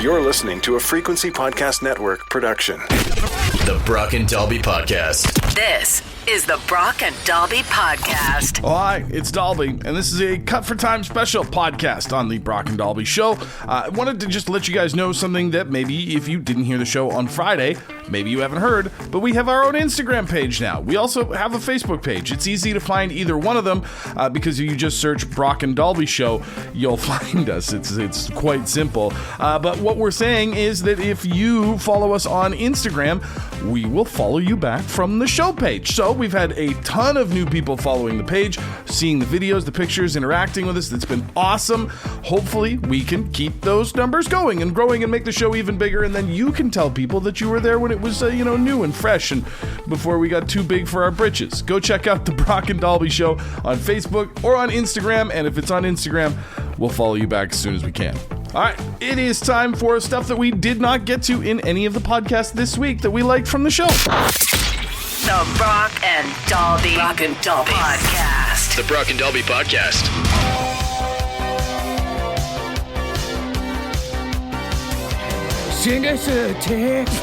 You're listening to a Frequency Podcast Network production. The Brock and Dalby Podcast. This is the Brock and Dalby Podcast. Oh, hi, it's Dalby, and this is a Cut for Time special podcast on the Brock and Dalby Show. I wanted to just let you guys know something that maybe if you didn't hear the show on Friday, maybe you haven't heard, but we have our own Instagram page now. We also have a Facebook page. It's easy to find either one of them because if you just search Brock and Dalby Show, you'll find us. It's quite simple. But what we're saying is that if you follow us on Instagram, we will follow you back from the show page. So we've had a ton of new people following the page, seeing the videos, the pictures, interacting with us. It's been awesome. Hopefully we can keep those numbers going and growing and make the show even bigger, and then you can tell people that you were there when it was new and fresh and before we got too big for our britches. Go check out the Brock and Dalby Show on Facebook or on Instagram, and if it's on Instagram, we'll follow you back as soon as we can. All right, it is time for stuff that we did not get to in any of the podcasts this week that we liked from the show. The Brock and Dalby Podcast. The Brock and Dalby Podcast. Send us a text.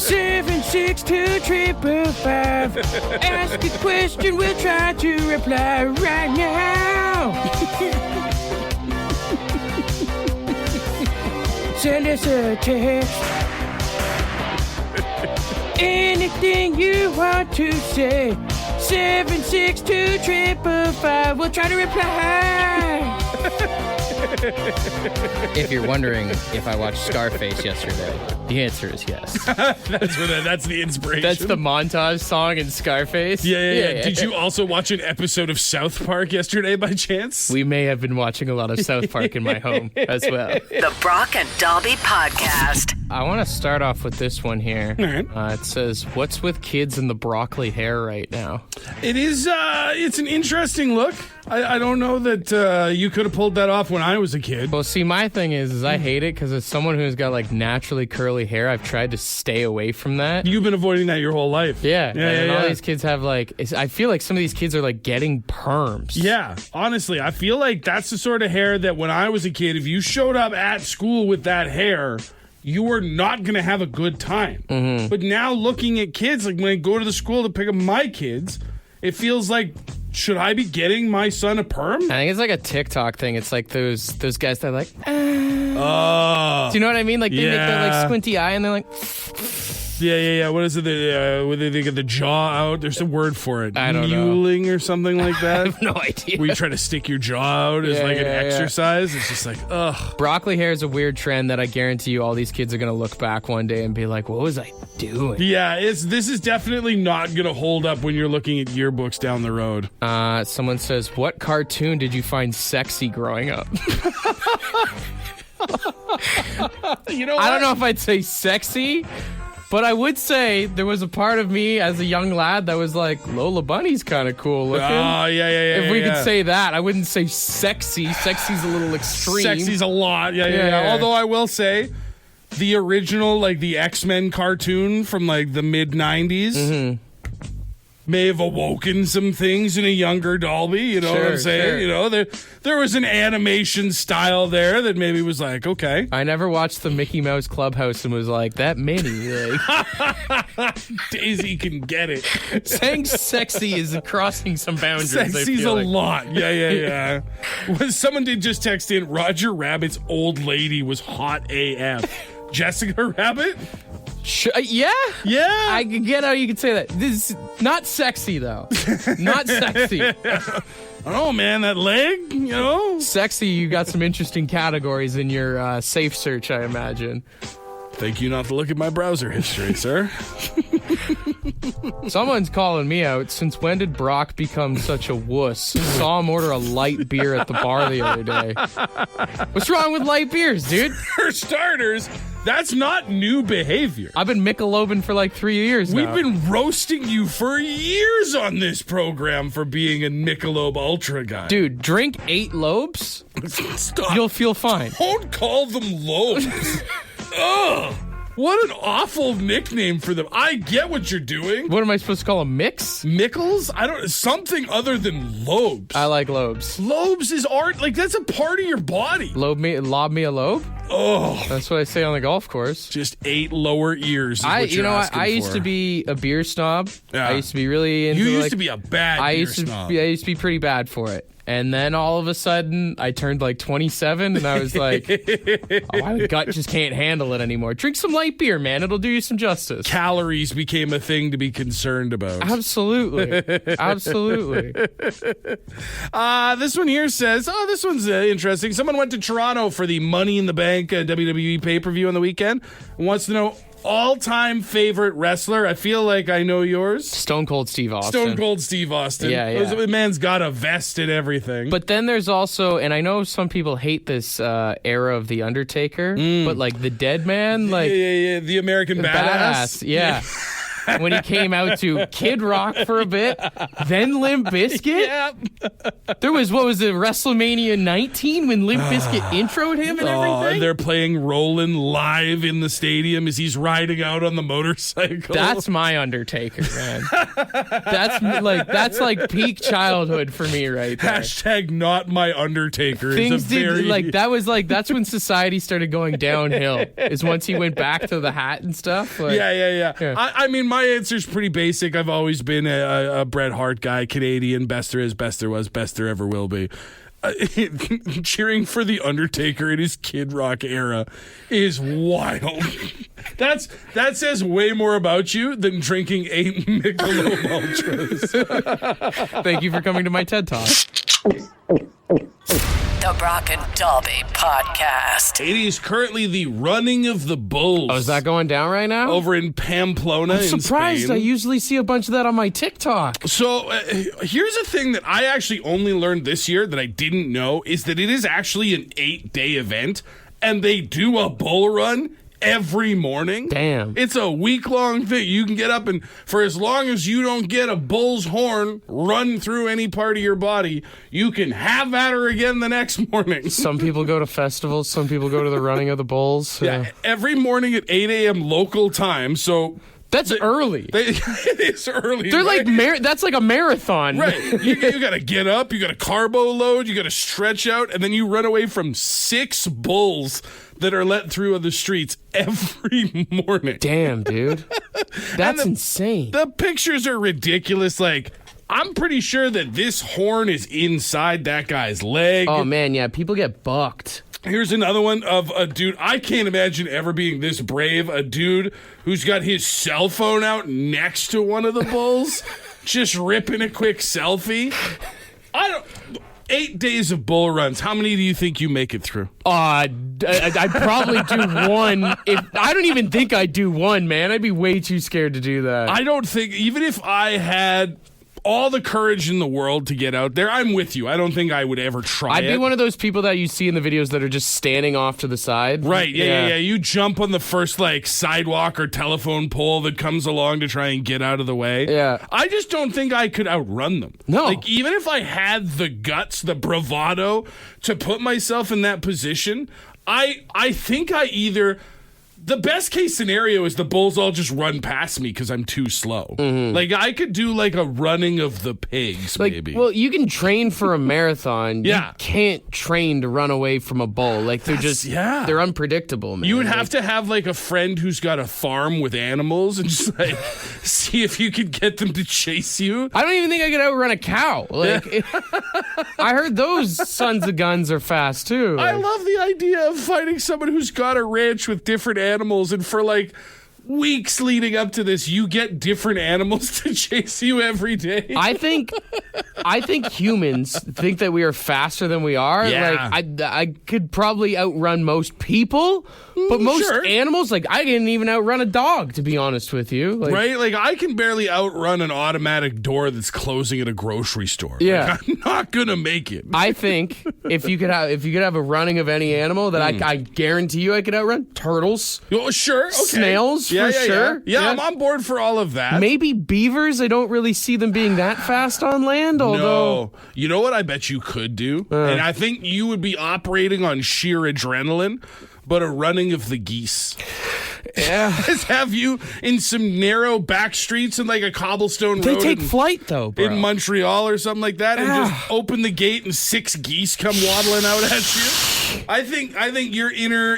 762-555. Ask a question, we'll try to reply right now. Send us a text. Anything you want to say. 762-555. We'll try to reply. If you're wondering if I watched Scarface yesterday, the answer is yes. That's the inspiration. That's the montage song in Scarface. Yeah. Did you also watch an episode of South Park yesterday by chance? We may have been watching a lot of South Park in my home as well. The Brock and Dalby Podcast. I want to start off with this one here. All right. It says, "What's with kids and the broccoli hair right now?" It is, it's an interesting look. I don't know that you could have pulled that off when I was a kid. Well, see, my thing is I hate it because as someone who's got like naturally curly hair, I've tried to stay away from that. You've been avoiding that your whole life. Yeah. And all these kids have like, I feel like some of these kids are like getting perms. Yeah, honestly, I feel like that's the sort of hair that when I was a kid, if you showed up at school with that hair, you were not going to have a good time. Mm-hmm. But now looking at kids, like when I go to the school to pick up my kids, it feels like, should I be getting my son a perm? I think it's like a TikTok thing. It's like those guys that are like, oh. Do you know what I mean? Like they make that like squinty eye and they're like, Yeah. What is it? They get the jaw out. There's a word for it. I don't know. Mewling or something like that. I have no idea. Where you try to stick your jaw out as an exercise. It's just like, ugh. Broccoli hair is a weird trend that I guarantee you all these kids are going to look back one day and be like, what was I doing? Yeah, this is definitely not going to hold up when you're looking at yearbooks down the road. Someone says, what cartoon did you find sexy growing up? You know what? I don't know if I'd say sexy, but I would say there was a part of me as a young lad that was like, Lola Bunny's kind of cool looking. Oh, yeah. If we could say that, I wouldn't say sexy. Sexy's a little extreme. Sexy's a lot. Yeah. Although I will say, the original, like the X-Men cartoon from like the mid-90s may have awoken some things in a younger Dalby. You know what I'm saying? Sure. You know, there was an animation style there that maybe was like, okay. I never watched the Mickey Mouse Clubhouse and was like, that mini. Like, Daisy can get it. saying sexy is crossing some boundaries. Sexy's a lot. Yeah. Someone did just text in, Roger Rabbit's old lady was hot AF. Jessica Rabbit? Yeah. Yeah. I get how you could say that. This is not sexy, though. Not sexy. Oh, man, that leg, you know? Sexy, you got some interesting categories in your safe search, I imagine. Thank you not to look at my browser history, sir. Someone's calling me out. Since when did Brock become such a wuss? Saw him order a light beer at the bar the other day. What's wrong with light beers, dude? For starters, that's not new behavior. I've been Michelobing for like 3 years now. We've been roasting you for years on this program for being a Michelob Ultra guy. Dude, drink 8 lobes. Stop. You'll feel fine. Don't call them lobes. Ugh. What an awful nickname for them. I get what you're doing. What am I supposed to call them? Mix? Mickles? I don't. Something other than lobes. I like lobes. Lobes is art. Like, that's a part of your body. Lob me a lobe? Oh. That's what I say on the golf course. Just 8 lower ears. Is what you're asking I used for. to be a beer snob. Yeah. I used to be really into You used to be a bad beer snob. I used to be pretty bad for it. And then all of a sudden, I turned like 27, and I was like, oh, my gut just can't handle it anymore. Drink some light beer, man. It'll do you some justice. Calories became a thing to be concerned about. Absolutely. Absolutely. This one here says, this one's interesting. Someone went to Toronto for the Money in the Bank WWE pay-per-view on the weekend and wants to know all-time favorite wrestler. I feel like I know yours. Stone Cold Steve Austin. Stone Cold Steve Austin. Yeah. The man's got a vest and everything. But then there's also, and I know some people hate this era of The Undertaker, but like the Dead Man, like yeah. The American Badass. Yeah. When he came out to Kid Rock for a bit, then Limp Bizkit. Yeah. There was, WrestleMania 19 when Limp Bizkit introed him and everything? They're playing Rollin' live in the stadium as he's riding out on the motorcycle. That's my Undertaker, man. That's like peak childhood for me right there. Hashtag not my Undertaker. Things is a very... that's when society started going downhill, is once he went back to the hat and stuff. Like, Yeah. Yeah. I mean, my answer's pretty basic. I've always been a Bret Hart guy, Canadian, best there is, best there was, best there ever will be. Cheering for The Undertaker in his Kid Rock era is wild. That says way more about you than drinking 8 Michelob Ultras. Thank you for coming to my TED Talk. The Brock and Dalby Podcast. It is currently the running of the bulls. Oh, is that going down right now? over in Pamplona I'm in surprised. Spain. I usually see a bunch of that on my TikTok. So here's a thing that I actually only learned this year that I didn't know is that it is actually an 8-day event, and they do a bull run every morning. Damn. It's a week-long thing. You can get up and for as long as you don't get a bull's horn run through any part of your body, you can have at her again the next morning. Some people go to festivals. Some people go to the running of the bulls. Yeah, every morning at 8 a.m. local time. So That's early. it is early. They're right? like that's like a marathon. Right. You got to get up, you got to carbo load, you got to stretch out, and then you run away from 6 bulls that are let through on the streets every morning. Damn, dude. That's insane. The pictures are ridiculous. Like, I'm pretty sure that this horn is inside that guy's leg. Oh, man, yeah. People get bucked. Here's another one of a dude. I can't imagine ever being this brave. A dude who's got his cell phone out next to one of the bulls, just ripping a quick selfie. 8 days of bull runs. How many do you think you make it through? I'd probably do one. I don't even think I'd do one, man. I'd be way too scared to do that. I don't think, even if I had all the courage in the world to get out there, I'm with you. I don't think I would ever try I'd it. be one of those people that you see in the videos that are just standing off to the side. Right, yeah. You jump on the first, sidewalk or telephone pole that comes along to try and get out of the way. Yeah. I just don't think I could outrun them. No. Even if I had the guts, the bravado to put myself in that position, I think I either... The best case scenario is the bulls all just run past me because I'm too slow. Mm-hmm. I could do a running of the pigs, maybe. Well, you can train for a marathon. Yeah. You can't train to run away from a bull. They're unpredictable, man. You would have to have a friend who's got a farm with animals and just see if you could get them to chase you. I don't even think I could outrun a cow. I heard those sons of guns are fast too. I love the idea of finding someone who's got a ranch with different animals, and for weeks leading up to this, you get different animals to chase you every day. I think humans think that we are faster than we are. Yeah. I could probably outrun most people, but most sure. animals, I didn't even outrun a dog, to be honest with you. Right? I can barely outrun an automatic door that's closing at a grocery store. Yeah. I'm not gonna make it. I think if you could have a running of any animal that I guarantee you I could outrun turtles. Oh, sure. Okay. Snails, yeah, for sure. Yeah, I'm on board for all of that. Maybe beavers. I don't really see them being that fast on land, although... No. You know what I bet you could do? And I think you would be operating on sheer adrenaline, but a running of the geese. Just have you in some narrow back streets and like a cobblestone They road take flight, though, bro. in Montreal or something like that, and just open the gate and 6 geese come waddling out at you. I think your inner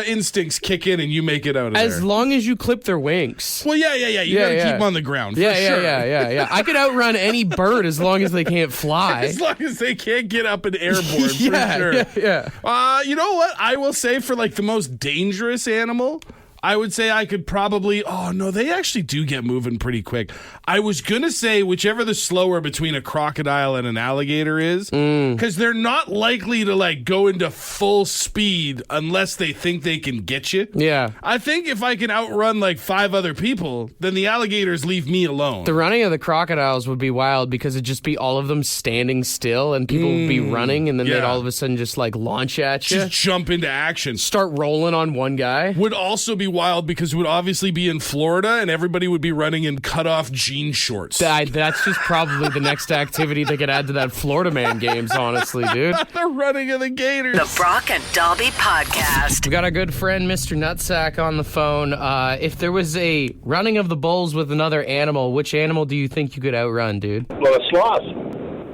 instincts kick in and you make it out of there. As long as you clip their wings. Well, yeah. You gotta keep them on the ground. For sure. Yeah. I could outrun any bird as long as they can't fly. As long as they can't get up and airborne, for sure. Yeah. You know what? I will say for like the most dangerous animal, I would say I could probably... Oh, no, they actually do get moving pretty quick. I was going to say whichever the slower between a crocodile and an alligator is, because they're not likely to like go into full speed unless they think they can get you. Yeah. I think if I can outrun like 5 other people, then the alligators leave me alone. The running of the crocodiles would be wild because it'd just be all of them standing still and people would be running and then they'd all of a sudden just like launch at you. Just jump into action. Start rolling on one guy. Would also be wild because it would obviously be in Florida and everybody would be running in cut-off jean shorts. That's just probably the next activity they could add to that Florida Man games, honestly, dude. The running of the gators. The Brock and Dalby Podcast. We got our good friend, Mr. Nutsack, on the phone. If there was a running of the bulls with another animal, which animal do you think you could outrun, dude? Well, a sloth.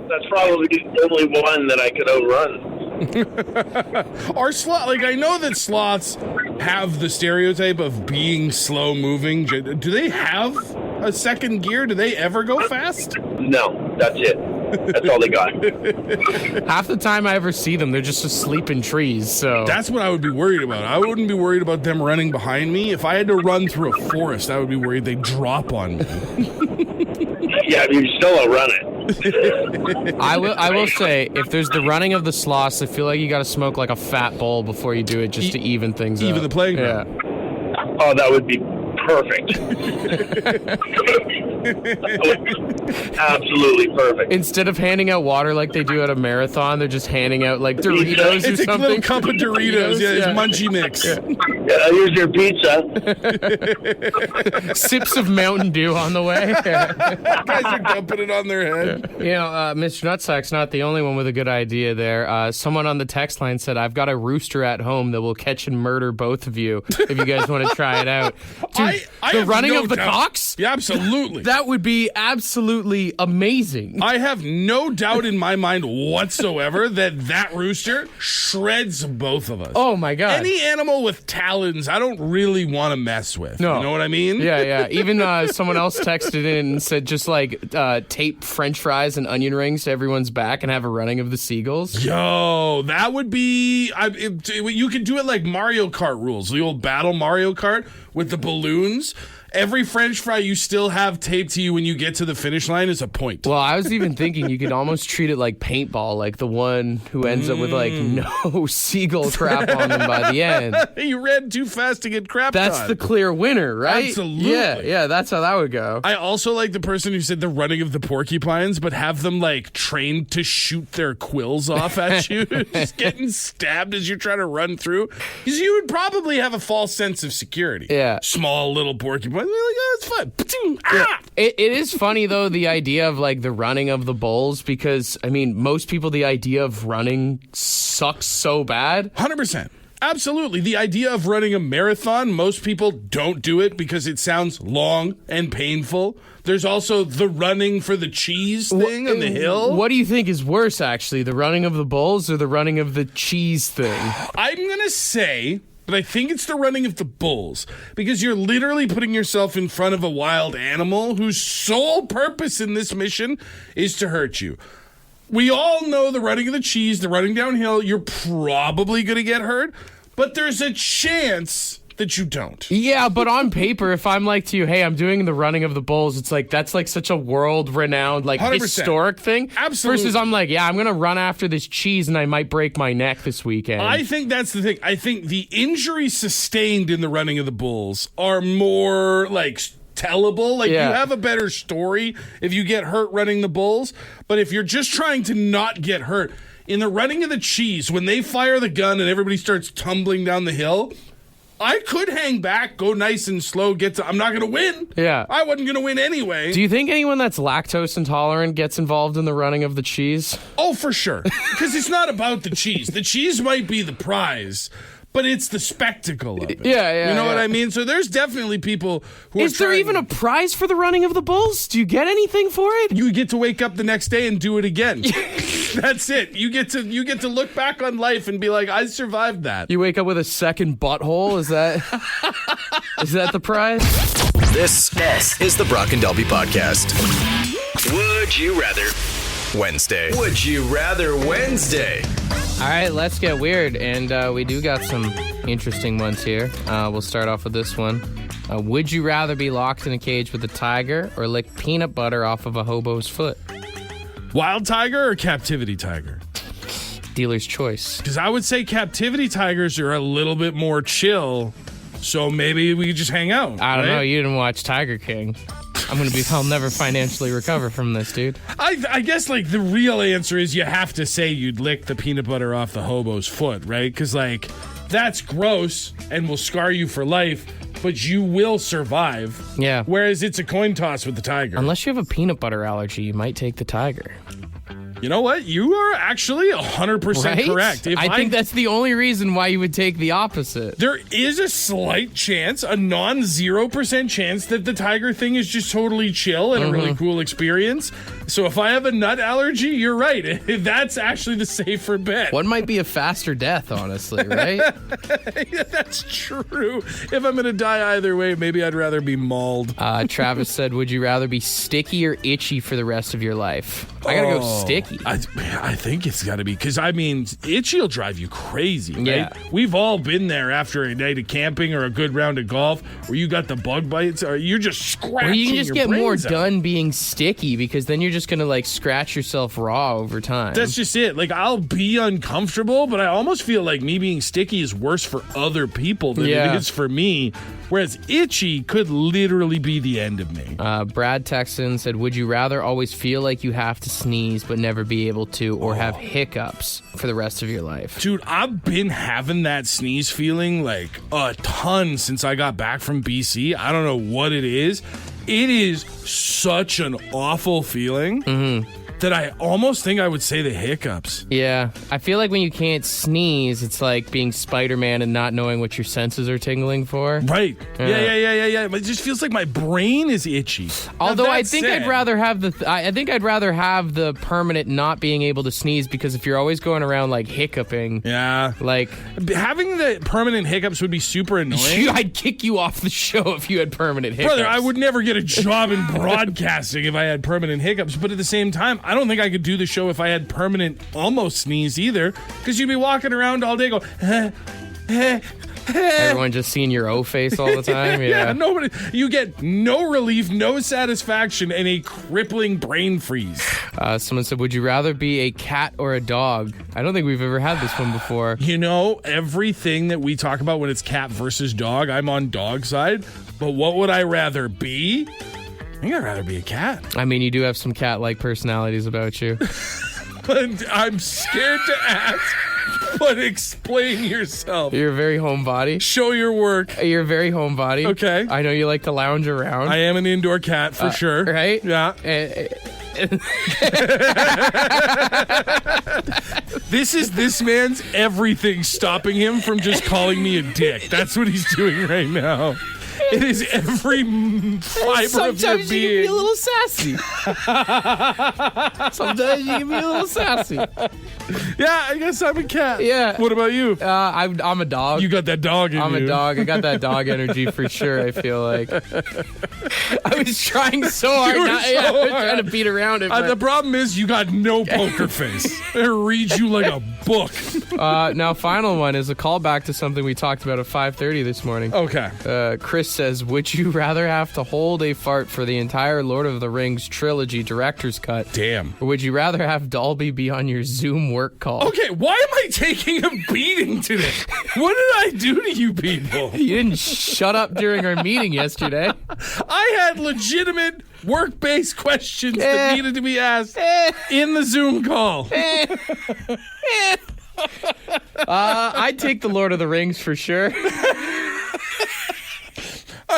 That's probably the only one that I could outrun. Are like I know that sloths have the stereotype of being slow moving. Do they have a second gear? Do they ever go fast? No, that's it. That's all they got. Half the time I ever see them, they're just asleep in trees. So that's what I would be worried about. I wouldn't be worried about them running behind me. If I had to run through a forest, I would be worried they'd drop on me. Yeah, you still outrun it. I will say, if there's the running of the sloths, I feel like you got to smoke like a fat bowl before you do it just to even things up. Even the playing ground. Yeah. Oh, that would be perfect. Absolutely perfect. Instead of handing out water like they do at a marathon, they're just handing out like Doritos or it's something. It's a little cup of Doritos. Yeah, it's Munchie Mix. Here's your pizza. Sips of Mountain Dew on the way. Guys are dumping it on their head. You know, Mr. Nutsack's not the only one with a good idea there. Someone on the text line said, I've got a rooster at home that will catch and murder both of you if you guys want to try it out. Dude, I the have running no of the doubt. cocks? Yeah, absolutely. That would be absolutely amazing. I have no doubt in my mind whatsoever that rooster shreds both of us. Oh, my God. Any animal with talons, I don't really want to mess with. No. You know what I mean? Yeah. Even someone else texted in and said just like tape French fries and onion rings to everyone's back and have a running of the seagulls. Yo, that would be... you could do it like Mario Kart rules, the old battle Mario Kart with the balloons. Every French fry you still have taped to you when you get to the finish line is a point. Well, I was even thinking you could almost treat it like paintball, like the one who ends up with like no seagull crap on them by the end. You ran too fast to get crapped That's on. the clear winner, right? Absolutely. Yeah, that's how that would go. I also like the person who said the running of the porcupines, but have them like trained to shoot their quills off at you, just getting stabbed as you're trying to run through. Because you would probably have a false sense of security. Yeah. Small little porcupine. They're like, oh, it's fun. Yeah. It is funny, though, the idea of like the running of the bulls, because, I mean, most people, the idea of running sucks so bad. 100%. Absolutely. The idea of running a marathon, most people don't do it because it sounds long and painful. There's also the running for the cheese thing on the hill. What do you think is worse, actually, the running of the bulls or the running of the cheese thing? I'm going to say... but I think it's the running of the bulls, because you're literally putting yourself in front of a wild animal whose sole purpose in this mission is to hurt you. We all know the running of the cheese, the running downhill, you're probably going to get hurt, but there's a chance that you don't. Yeah, but on paper, if I'm like to you, hey, I'm doing the running of the bulls, it's like, that's like such a world-renowned, like 100%. historic thing. Absolutely. Versus I'm like, yeah, I'm going to run after this cheese and I might break my neck this weekend. I think that's the thing. I think the injuries sustained in the running of the bulls are more like tellable. Like you have a better story if you get hurt running the bulls. But if you're just trying to not get hurt, in the running of the cheese, when they fire the gun and everybody starts tumbling down the hill, I could hang back, go nice and slow, I'm not going to win. Yeah. I wasn't going to win anyway. Do you think anyone that's lactose intolerant gets involved in the running of the cheese? Oh, for sure. Because it's not about the cheese. The cheese might be the prize, but it's the spectacle of it. Yeah. You know what I mean? So there's definitely people who Is there even a prize for the running of the bulls? Do you get anything for it? You get to wake up the next day and do it again. That's it. You get to look back on life and be like, I survived that. You wake up with a second butthole? Is that the prize? This is the Brock and Dalby Podcast. Would you rather? Wednesday. Would you rather Wednesday? All right, let's get weird. And we do got some interesting ones here. We'll start off with this one. Would you rather be locked in a cage with a tiger or lick peanut butter off of a hobo's foot? Wild tiger or captivity tiger? Dealer's choice. Because I would say captivity tigers are a little bit more chill, so maybe we could just hang out. I don't know. You didn't watch Tiger King. I'll never financially recover from this, dude. I guess, like, the real answer is you have to say you'd lick the peanut butter off the hobo's foot, right? Because, like, that's gross and will scar you for life, but you will survive. Yeah. Whereas it's a coin toss with the tiger. Unless you have a peanut butter allergy, you might take the tiger. You know what? You are actually 100% correct. I think that's the only reason why you would take the opposite. There is a slight chance, a non-0% chance that the tiger thing is just totally chill and a really cool experience. So if I have a nut allergy, you're right. That's actually the safer bet. One might be a faster death, honestly, right? Yeah, that's true. If I'm going to die either way, maybe I'd rather be mauled. Travis said, would you rather be sticky or itchy for the rest of your life? I gotta go sticky. I think it's got to be, because, I mean, itchy will drive you crazy, right? Yeah. We've all been there after a night of camping or a good round of golf where you got the bug bites or you're just scratching. Or you can just get more out. done being sticky, because then you're just going to, like, scratch yourself raw over time. That's just it. Like, I'll be uncomfortable, but I almost feel like me being sticky is worse for other people than it is for me. Whereas itchy could literally be the end of me. Brad Texan said, would you rather always feel like you have to sneeze but never be able to, or have hiccups for the rest of your life? Dude, I've been having that sneeze feeling like a ton since I got back from BC. I don't know what it is. It is such an awful feeling that I almost think I would say the hiccups. Yeah. I feel like when you can't sneeze, it's like being Spider-Man and not knowing what your senses are tingling for. Right. Yeah. It just feels like my brain is itchy. Although I think I'd rather have the permanent not being able to sneeze, because if you're always going around like hiccuping, like having the permanent hiccups would be super annoying. I'd kick you off the show if you had permanent hiccups. Brother, I would never get a job in broadcasting if I had permanent hiccups, but at the same time, I don't think I could do the show if I had permanent almost sneeze either, because you'd be walking around all day going, everyone just seeing your O face all the time. Yeah. Nobody. You get no relief, no satisfaction, and a crippling brain freeze. Someone said, would you rather be a cat or a dog? I don't think we've ever had this one before. You know, everything that we talk about when it's cat versus dog, I'm on dog side. But what would I rather be? I think I'd rather be a cat. I mean, you do have some cat-like personalities about you. But I'm scared to ask. But explain yourself. You're a very homebody. Show your work. You're a very homebody. Okay. I know you like to lounge around. I am an indoor cat for sure. Right? Yeah. This man's everything stopping him from just calling me a dick. That's what he's doing right now. It is every fiber of your being. Sometimes you can be a little sassy. Sometimes you can be a little sassy. Yeah, I guess I'm a cat. Yeah. What about you? I'm a dog. You got that dog in you. I'm a dog. I got that dog energy for sure, I feel like. I was trying so hard. I was trying to beat around it. The problem is you got no poker face. It reads you like a book. Now, final one is a callback to something we talked about at 5:30 this morning. Okay. Chris says, would you rather have to hold a fart for the entire Lord of the Rings trilogy director's cut? Damn. Or would you rather have Dalby be on your Zoom work call? Okay, why am I taking a beating today? What did I do to you people? You didn't shut up during our meeting yesterday. I had legitimate work-based questions that needed to be asked in the Zoom call. I'd take the Lord of the Rings for sure.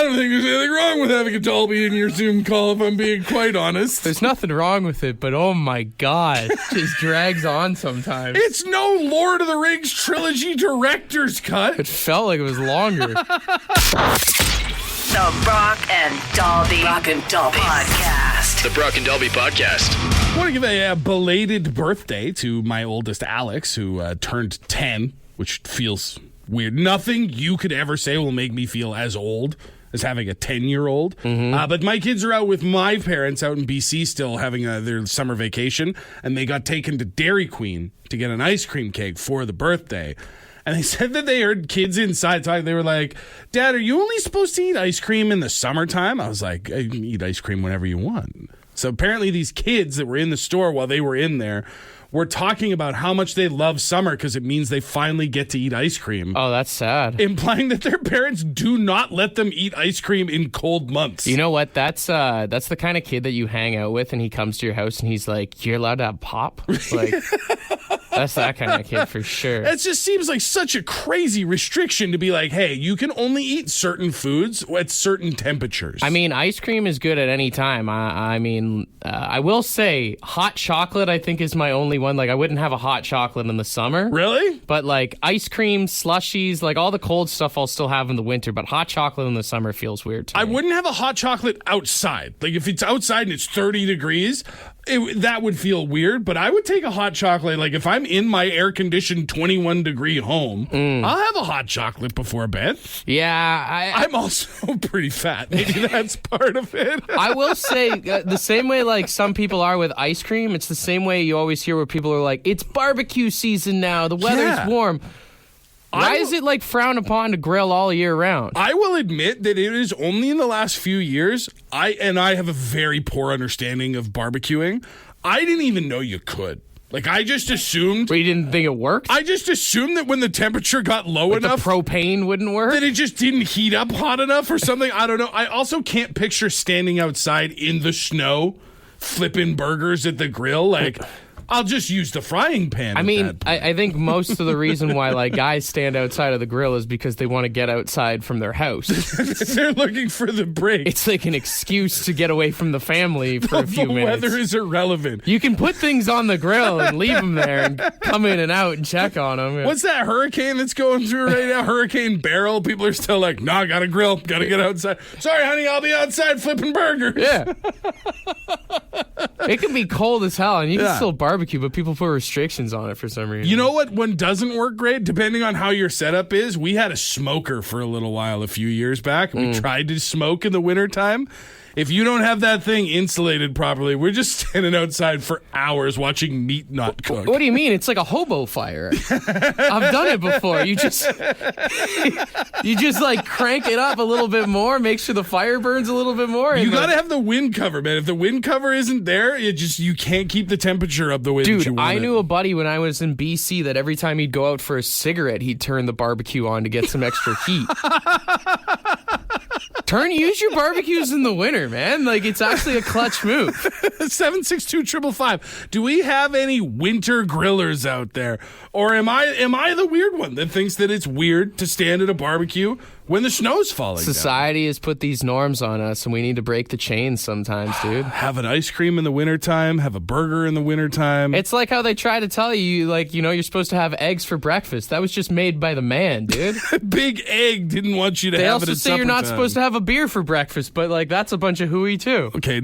I don't think there's anything wrong with having a Dolby in your Zoom call, if I'm being quite honest. There's nothing wrong with it, but oh my God, it just drags on sometimes. It's no Lord of the Rings trilogy director's cut. It felt like it was longer. The Brock and Dalby Podcast. The Brock and Dalby Podcast. I want to give a belated birthday to my oldest Alex, who turned 10, which feels weird. Nothing you could ever say will make me feel as old as having a 10-year-old. But my kids are out with my parents out in BC still having their summer vacation, and they got taken to Dairy Queen to get an ice cream cake for the birthday. And they said that they heard kids inside talking. They were like, Dad, are you only supposed to eat ice cream in the summertime? I was like, you can eat ice cream whenever you want. So apparently these kids that were in the store while they were in there were talking about how much they love summer because it means they finally get to eat ice cream. Oh, that's sad. Implying that their parents do not let them eat ice cream in cold months. You know what? That's the kind of kid that you hang out with and he comes to your house and he's like, you're allowed to have pop? Like, that's that kind of kid for sure. It just seems like such a crazy restriction to be like, hey, you can only eat certain foods at certain temperatures. I mean, ice cream is good at any time. I will say hot chocolate, I think, is my only one. Like, I wouldn't have a hot chocolate in the summer. Really? But, like, ice cream, slushies, like, all the cold stuff I'll still have in the winter. But hot chocolate in the summer feels weird to me. I wouldn't have a hot chocolate outside. Like, if it's outside and it's 30 degrees, that would feel weird. But I would take a hot chocolate. Like, if I'm in my air-conditioned 21-degree home, I'll have a hot chocolate before bed. Yeah. I'm also pretty fat. Maybe that's part of it. I will say, the same way, like, some people are with ice cream, it's the same way you always hear where people are like, it's barbecue season now, the weather's warm. Why is it, like, frowned upon to grill all year round? I will admit that it is only in the last few years, I have a very poor understanding of barbecuing. I didn't even know you could. Like, I just assumed... But you didn't think it worked? I just assumed that when the temperature got low like enough... the propane wouldn't work? That it just didn't heat up hot enough or something. I don't know. I also can't picture standing outside in the snow, flipping burgers at the grill. Like... I'll just use the frying pan. I mean, I think most of the reason why like guys stand outside of the grill is because they want to get outside from their house. They're looking for the break. It's like an excuse to get away from the family for a few minutes. The weather is irrelevant. You can put things on the grill and leave them there and come in and out and check on them. What's that hurricane that's going through right now? Hurricane Beryl? People are still like, nah, gotta grill, gotta get outside. Sorry, honey, I'll be outside flipping burgers. Yeah. It can be cold as hell and you can still barbecue, but people put restrictions on it for some reason. You know what one doesn't work great, depending on how your setup is? We had a smoker for a little while a few years back. We tried to smoke in the wintertime. If you don't have that thing insulated properly, we're just standing outside for hours watching meat not cook. What do you mean? It's like a hobo fire. I've done it before. You just like crank it up a little bit more, make sure the fire burns a little bit more. You got to have the wind cover, man. If the wind cover isn't there, you can't keep the temperature up the way that you want. I knew a buddy when I was in BC that every time he'd go out for a cigarette, he'd turn the barbecue on to get some extra heat. Use your barbecues in the winter, man. Like, it's actually a clutch move. 762-555. Do we have any winter grillers out there? Or am I the weird one that thinks that it's weird to stand at a barbecue when the snow's falling Society down? has put these norms on us, and we need to break the chains sometimes, dude. Have an ice cream in the wintertime, have a burger in the wintertime. It's like how they try to tell you, like, you know, you're supposed to have eggs for breakfast. That was just made by the man, dude. Big Egg didn't want you to have it at They also say you're not supposed to have a beer for breakfast, but, like, that's a bunch of hooey, too. Okay,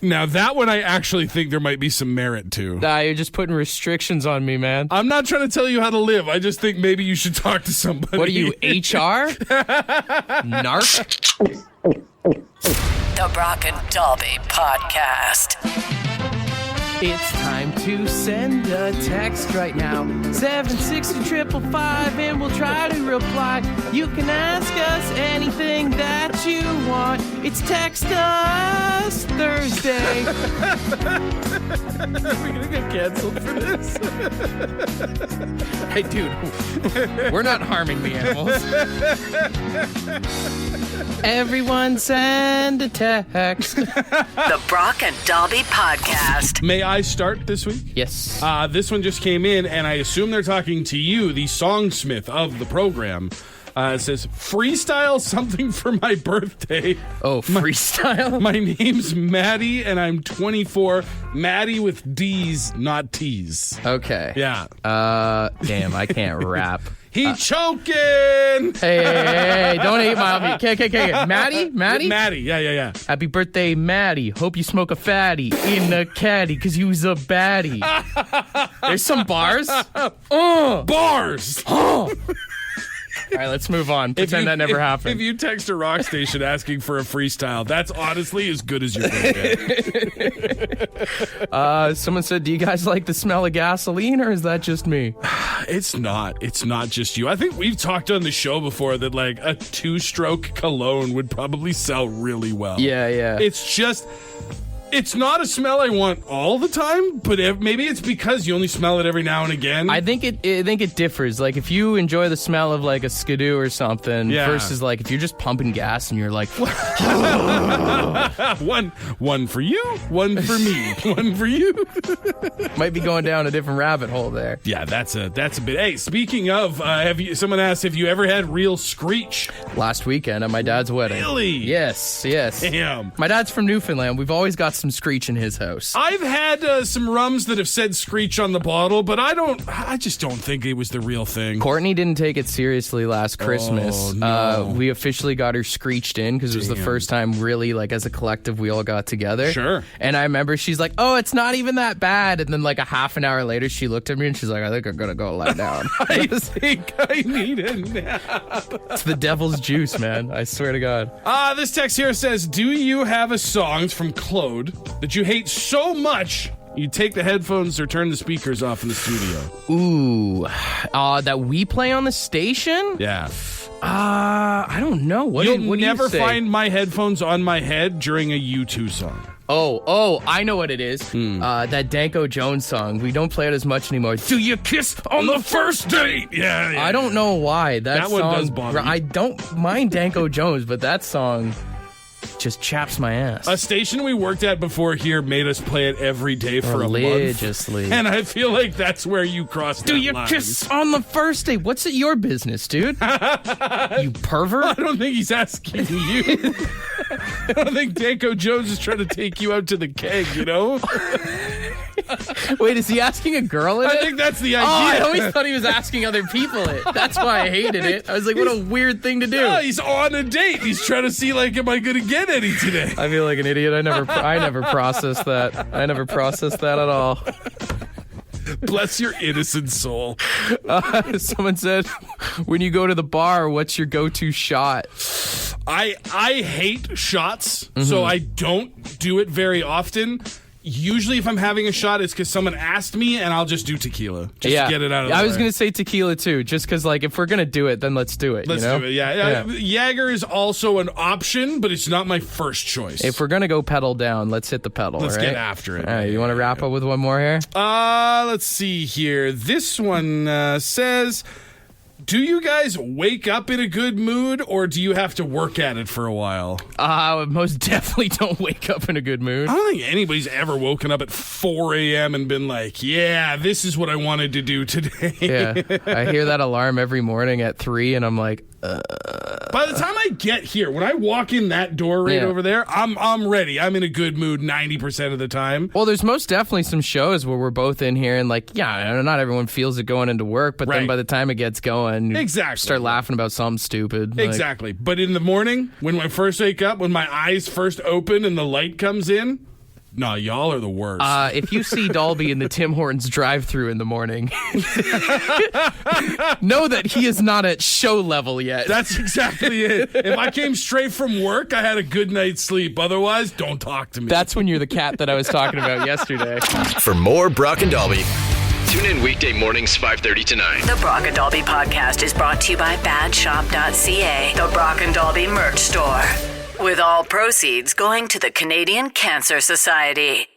now that one I actually think there might be some merit to. Nah, you're just putting restrictions on me, man. I'm not trying to tell you how to live. I just think maybe you should talk to somebody. What are you, HR? Narc? The Brock and Dalby Podcast. It's time to send a text right now. 760-555 and we'll try to reply. You can ask us anything that you want. It's Text Us Thursday. Are we gonna get canceled for this? Hey, dude, we're not harming the animals. Everyone send a text. The Brock and Dalby Podcast. May I start this week? Yes. This one just came in, and I assume they're talking to you, the songsmith of the program. It says, freestyle something for my birthday. Oh, freestyle? My name's Maddie, and I'm 24. Maddie with D's, not T's. Okay. Yeah. Damn, I can't rap. He choking! Hey, don't hate my homie. Okay. Maddie? Maddie, yeah. Happy birthday, Maddie. Hope you smoke a fatty in the caddy, because you was a baddie. There's some bars. Bars! All right, let's move on. Pretend that never happened. If you text a rock station asking for a freestyle, that's honestly as good as you're going to get. Someone said, do you guys like the smell of gasoline, or is that just me? It's not just you. I think we've talked on the show before that like a 2-stroke cologne would probably sell really well. Yeah. It's not a smell I want all the time, but maybe it's because you only smell it every now and again. I think it differs. Like if you enjoy the smell of like a Skidoo or something, versus like if you're just pumping gas and you're like, one for you, one for me, one for you. Might be going down a different rabbit hole there. Yeah, that's a bit. Hey, speaking of, someone asked, have you ever had real screech? Last weekend at my dad's wedding. Really? Yes. Damn. My dad's from Newfoundland. We've always got some screech in his house. I've had some rums that have said screech on the bottle, but I just don't think it was the real thing. Courtney didn't take it seriously last Christmas. Oh, no. We officially got her screeched in because it was the first time really, like, as a collective, we all got together. Sure. And I remember she's like, oh, it's not even that bad. And then like a half an hour later, she looked at me and she's like, I think I'm going to go lie down. I think I need a nap. It's the devil's juice, man. I swear to God. This text here says, do you have a song, it's from Claude, that you hate so much you take the headphones or turn the speakers off in the studio? Ooh. That we play on the station? Yeah. I don't know. What You'll do never you say? find my headphones on my head during a U2 song. Oh, I know what it is. That Danko Jones song. We don't play it as much anymore. Do you kiss on the first date? Yeah. I don't know why. That one song, does bother me. I don't mind Danko Jones, but that song just chaps my ass. A station we worked at before here made us play it every day for a month. Religiously. And I feel like that's where you cross that Do you line. kiss on the first date? What's it your business, dude? You pervert? I don't think he's asking you. I don't think Danko Jones is trying to take you out to the keg, you know? Wait, is he asking a girl in it? I think that's the idea. Oh, I always thought he was asking other people it. That's why I hated it. I was like, what a weird thing to do. No, he's on a date. He's trying to see, like, am I going to get any today? I feel like an idiot. I never processed that. I never processed that at all. Bless your innocent soul. Someone said, when you go to the bar, what's your go-to shot? I hate shots, so I don't do it very often. Usually if I'm having a shot, it's because someone asked me, and I'll just do tequila. Just to get it out of the way. I was going to say tequila, too, just because, like, if we're going to do it, then let's do it. Let's do it, yeah. Jaeger is also an option, but it's not my first choice. If we're going to go pedal down, let's hit the pedal, Let's right? get after it. All right, you want to wrap up with one more here? Let's see here. This one says, do you guys wake up in a good mood, or do you have to work at it for a while? Most definitely don't wake up in a good mood. I don't think anybody's ever woken up at 4 a.m. and been like, yeah, this is what I wanted to do today. Yeah, I hear that alarm every morning at 3, and I'm like, By the time I get here, when I walk in that door over there, I'm ready. I'm in a good mood 90% of the time. Well, there's most definitely some shows where we're both in here and like, yeah, not everyone feels it going into work, but then by the time it gets going, you start laughing about something stupid. Exactly. But in the morning, when I first wake up, when my eyes first open and the light comes in, no, y'all are the worst. If you see Dalby in the Tim Hortons drive-thru in the morning, know that he is not at show level yet. That's exactly it. If I came straight from work, I had a good night's sleep. Otherwise, don't talk to me. That's when you're the cat that I was talking about yesterday. For more Brock and Dalby, tune in weekday mornings 5:30 to 9. The Brock and Dalby podcast is brought to you by badshop.ca, the Brock and Dalby merch store. With all proceeds going to the Canadian Cancer Society.